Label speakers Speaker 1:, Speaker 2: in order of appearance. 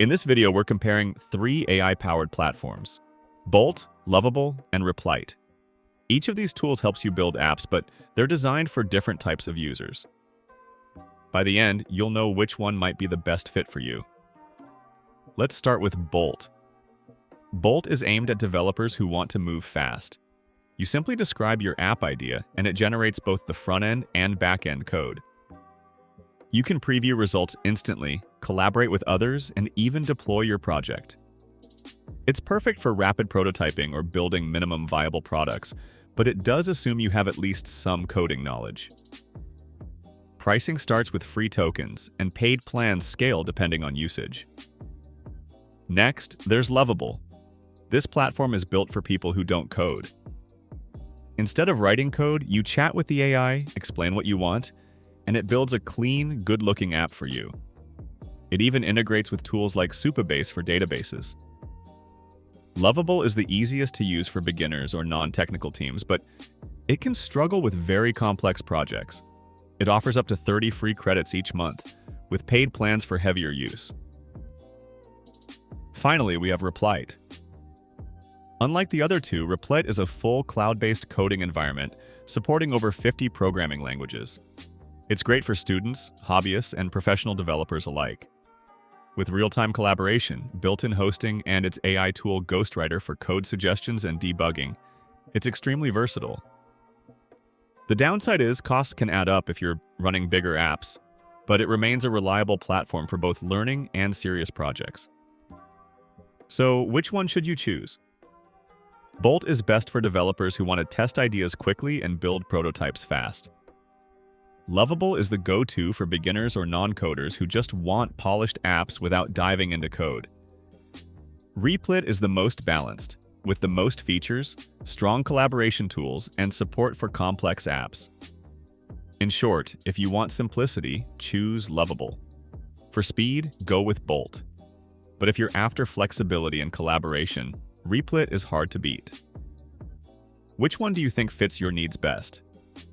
Speaker 1: In this video, we're comparing three AI-powered platforms: Bolt, Lovable, and Replit. Each of these tools helps you build apps, but they're designed for different types of users. By the end, you'll know which one might be the best fit for you. Let's start with Bolt. Bolt is aimed at developers who want to move fast. You simply describe your app idea, and it generates both the front-end and back-end code. You can preview results instantly, collaborate with others, and even deploy your project. It's perfect for rapid prototyping or building minimum viable products, but it does assume you have at least some coding knowledge. Pricing starts with free tokens, and paid plans scale depending on usage. Next, there's Lovable. This platform is built for people who don't code. Instead of writing code, you chat with the AI, explain what you want, and it builds a clean, good-looking app for you. It even integrates with tools like Supabase for databases. Lovable is the easiest to use for beginners or non-technical teams, but it can struggle with very complex projects. It offers up to 30 free credits each month, with paid plans for heavier use. Finally, we have Replit. Unlike the other two, Replit is a full cloud-based coding environment supporting over 50 programming languages. It's great for students, hobbyists, and professional developers alike. With real-time collaboration, built-in hosting, and its AI tool Ghostwriter for code suggestions and debugging, it's extremely versatile. The downside is costs can add up if you're running bigger apps, but it remains a reliable platform for both learning and serious projects. So, which one should you choose? Bolt is best for developers who want to test ideas quickly and build prototypes fast. Lovable is the go-to for beginners or non-coders who just want polished apps without diving into code. Replit is the most balanced, with the most features, strong collaboration tools, and support for complex apps. In short, if you want simplicity, choose Lovable. For speed, go with Bolt. But if you're after flexibility and collaboration, Replit is hard to beat. Which one do you think fits your needs best?